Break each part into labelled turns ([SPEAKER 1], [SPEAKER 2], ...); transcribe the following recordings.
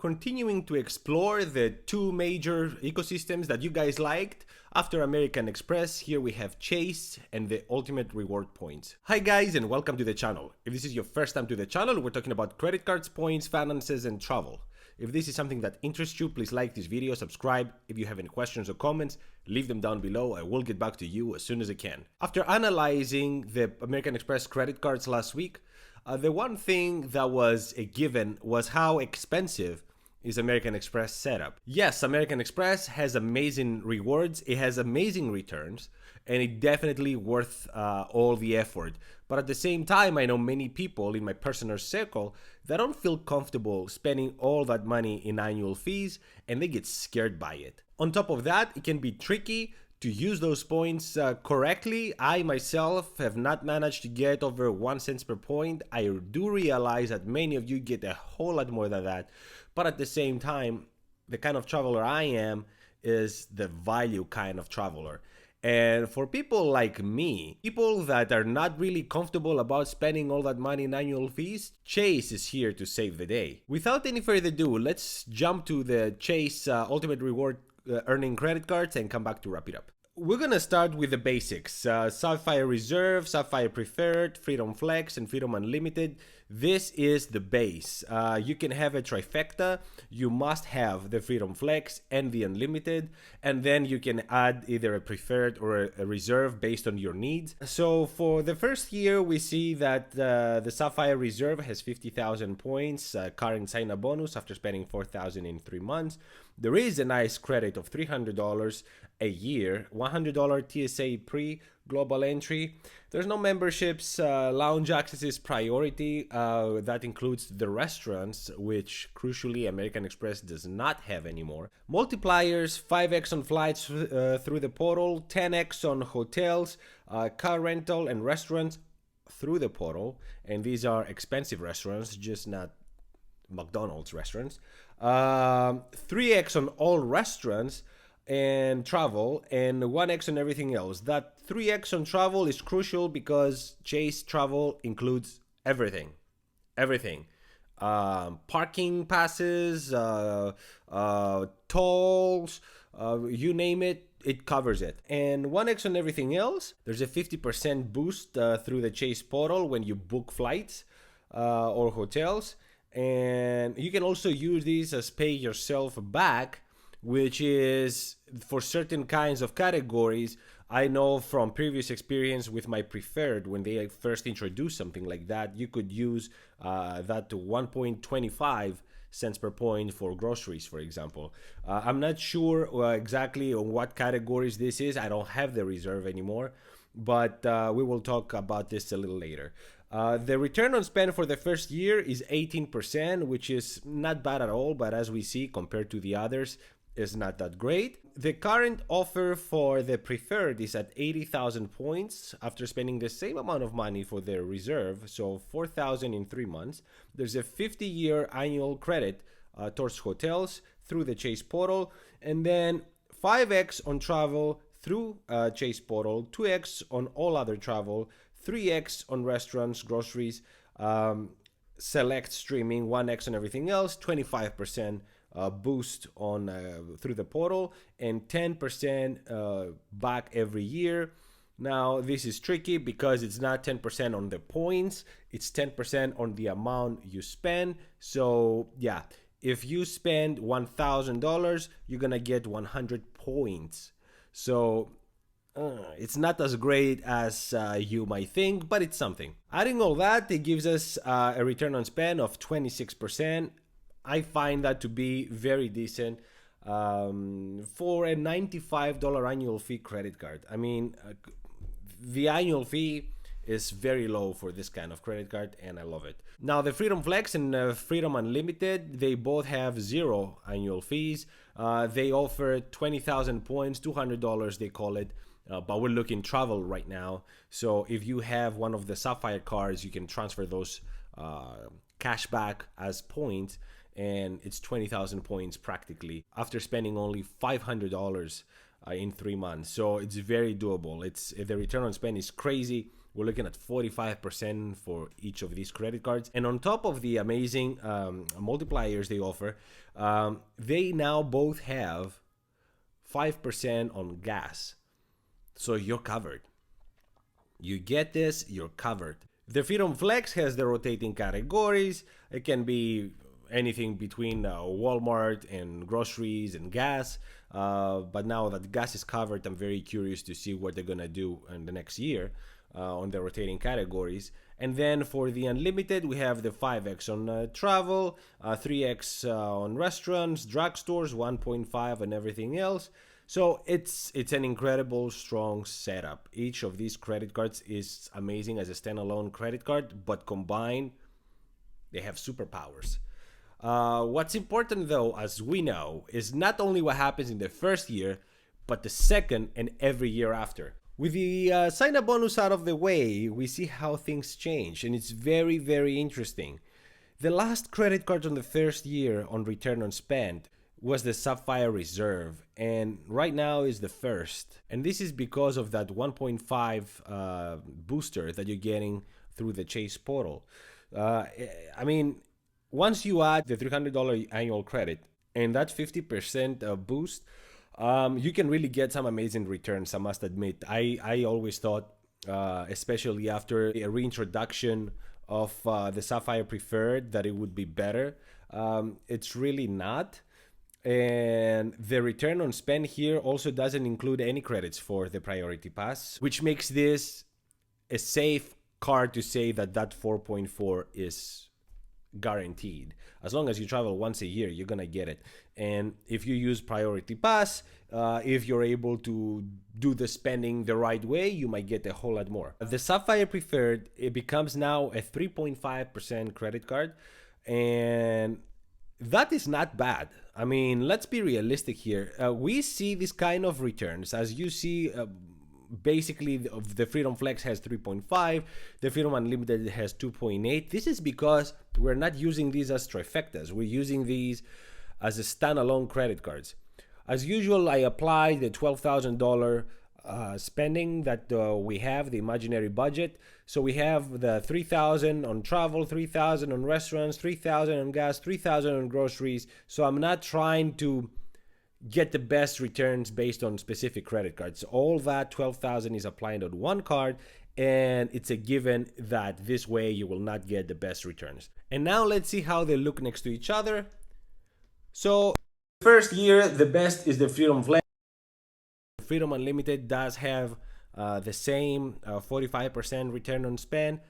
[SPEAKER 1] Continuing to explore the two major ecosystems that you guys liked. After American Express, here we have Chase and the ultimate reward points. Hi guys, and welcome to the channel. If this is your first time to the channel, we're talking about credit cards, points, finances, and travel. If this is something that interests you, please like this video, subscribe. If you have any questions or comments, leave them down below. I will get back to you as soon as I can. After analyzing the American Express credit cards last week, the one thing that was a given was how expensive is American Express setup. Yes, American Express has amazing rewards, it has amazing returns, and it definitely worth all the effort. But at the same time, I know many people in my personal circle that don't feel comfortable spending all that money in annual fees, and they get scared by it. On top of that, it can be tricky to use those points correctly. I myself have not managed to get over 1 cent per point. I do realize that many of you get a whole lot more than that, but at the same time, the kind of traveler I am is the value kind of traveler. And for people like me, people that are not really comfortable about spending all that money in annual fees, Chase is here to save the day. Without any further ado, let's jump to the Chase Ultimate Reward earning credit cards and come back to wrap it up. We're gonna start with the basics. Sapphire Reserve, Sapphire Preferred, Freedom Flex, and Freedom Unlimited. This is the base. You can have a trifecta. You must have the Freedom Flex and the Unlimited, and then you can add either a Preferred or a Reserve based on your needs. So for the first year, we see that the Sapphire Reserve has 50,000 points, current sign-up bonus after spending 4,000 in 3 months. There is a nice credit of $300 a year, $100 TSA pre-global entry. There's no memberships, lounge access is priority. That includes the restaurants, which crucially American Express does not have anymore. Multipliers, 5x on flights through the portal, 10x on hotels, car rental and restaurants through the portal. And these are expensive restaurants, just not McDonald's restaurants. 3x on all restaurants and travel, and 1x on everything else. That 3x on travel is crucial because Chase travel includes everything. Parking passes, tolls, you name it, it covers it. And 1x on everything else, there's a 50% boost through the Chase portal when you book flights or hotels. And you can also use these as pay yourself back, which is for certain kinds of categories. I know from previous experience with my Preferred, when they first introduced something like that, you could use that to 1.25 cents per point for groceries, for example. I'm not sure exactly on what categories this is. I don't have the reserve anymore, but we will talk about this a little later. The return on spend for the first year is 18%, which is not bad at all, but as we see, compared to the others, is not that great. The current offer for the Preferred is at 80,000 points after spending the same amount of money for the Reserve, so 4,000 in 3 months. There's a 50-year annual credit towards hotels through the Chase portal, and then 5x on travel through Chase portal, 2x on all other travel, 3x on restaurants, groceries, select streaming, 1x on everything else, 25% boost on through the portal, and 10% back every year. Now this is tricky because it's not 10% on the points, it's 10% on the amount you spend. So yeah, if you spend $1,000, you're gonna get 100 points. So it's not as great as you might think, but it's something. Adding all that, it gives us a return on spend of 26%. I find that to be very decent for a $95 annual fee credit card. I mean, the annual fee is very low for this kind of credit card, and I love it. Now, the Freedom Flex and Freedom Unlimited, they both have 0 annual fees. They offer 20,000 points, $200 they call it. But we're looking travel right now. So if you have one of the Sapphire cards, you can transfer those cash back as points, and it's 20,000 points practically after spending only $500 in 3 months. So it's very doable. The return on spend is crazy we're looking at 45% for each of these credit cards. And on top of the amazing multipliers they offer, they now both have 5% on gas. So you're covered. You get this, you're covered. The Freedom Flex has the rotating categories. It can be anything between Walmart and groceries and gas. But now that gas is covered, I'm very curious to see what they're gonna do in the next year on the rotating categories. And then for the unlimited, we have the 5x on travel, 3x on restaurants, drugstores, 1.5 on everything else. So it's an incredible, strong setup. Each of these credit cards is amazing as a standalone credit card, but combined, they have superpowers. What's important though, as we know, is not only what happens in the first year, but the second and every year after. With the sign-up bonus out of the way, we see how things change, and it's very, very interesting. The last credit card on the first year on return on spend was the Sapphire Reserve, and right now is the first. And this is because of that 1.5 booster that you're getting through the Chase portal. I mean, once you add the $300 annual credit and that 50% boost, you can really get some amazing returns, I must admit. I always thought, especially after a reintroduction of the Sapphire Preferred, that it would be better. It's really not. And the return on spend here also doesn't include any credits for the Priority Pass, which makes this a safe card to say that that 4.4 is guaranteed. As long as you travel once a year, you're gonna get it. And if you use Priority Pass, if you're able to do the spending the right way, you might get a whole lot more. The Sapphire Preferred, it becomes now a 3.5% credit card, and that is not bad. I mean, let's be realistic here. We see this kind of returns. As you see, basically the Freedom Flex has 3.5, the Freedom Unlimited has 2.8. This is because we're not using these as trifectas. We're using these as a standalone credit cards. As usual, I apply the $12,000 spending that we have, the imaginary budget. So we have the $3,000 on travel, $3,000 on restaurants, $3,000 on gas, $3,000 on groceries. So I'm not trying to get the best returns based on specific credit cards. All that $12,000 is applied on one card, and it's a given that this way you will not get the best returns. And now let's see how they look next to each other. So first year, the best is the Freedom Flex. Freedom Unlimited does have the same 45% return on spend.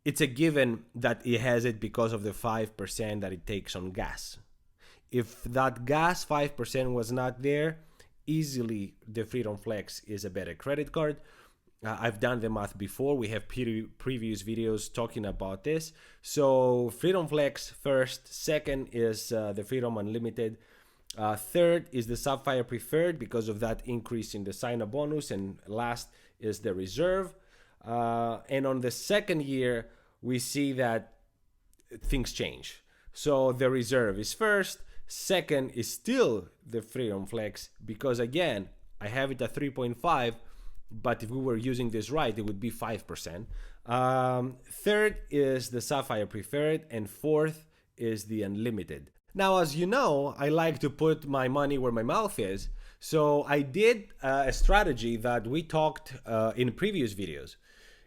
[SPEAKER 1] It's a given that it has it because of the 5% that it takes on gas. If that gas 5% was not there, easily the Freedom Flex is a better credit card. I've done the math before. We have previous videos talking about this. So Freedom Flex first, second is the Freedom Unlimited. Third is the Sapphire Preferred because of that increase in the sign-up bonus, and last is the Reserve. And on the second year, we see that things change. So the Reserve is first, second is still the Freedom Flex because again, I have it at 3.5, but if we were using this right, it would be 5%. Third is the Sapphire Preferred, and fourth is the Unlimited. Now, as you know, I like to put my money where my mouth is. So I did a strategy that we talked in previous videos.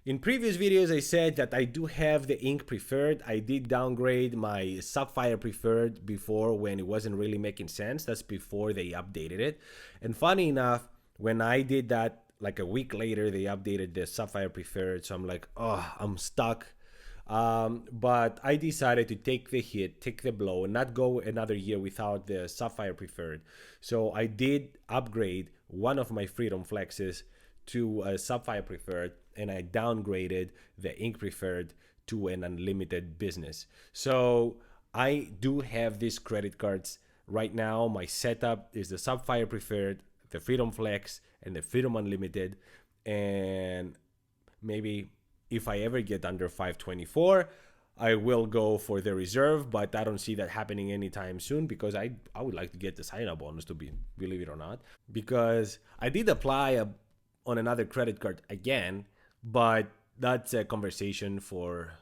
[SPEAKER 1] In previous videos, I said that I do have the Ink Preferred. I did downgrade my Sapphire Preferred before when it wasn't really making sense. That's before they updated it. And funny enough, when I did that, like a week later, they updated the Sapphire Preferred. So I'm like, oh, I'm stuck. But I decided to take the hit, take the blow, and not go another year without the Sapphire Preferred. So I did upgrade one of my Freedom Flexes to a Sapphire Preferred, and I downgraded the Ink Preferred to an Unlimited business. So I do have these credit cards right now. My setup is the Sapphire Preferred, the Freedom Flex, and the Freedom Unlimited. And maybe if I ever get under 524, I will go for the Reserve, but I don't see that happening anytime soon because I would like to get the sign-up bonus, to be, believe it or not, because I did apply on another credit card again, but that's a conversation for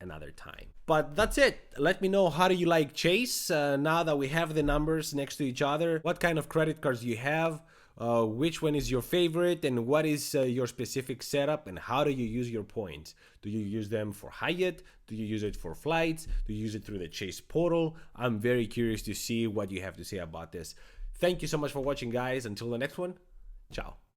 [SPEAKER 1] another time. But that's it. Let me know, how do you like Chase now that we have the numbers next to each other? What kind of credit cards do you have? Which one is your favorite, and what is your specific setup, and how do you use your points? Do you use them for Hyatt? Do you use it for flights? Do you use it through the Chase portal? I'm very curious to see what you have to say about this. Thank you so much for watching, guys. Until the next one, ciao.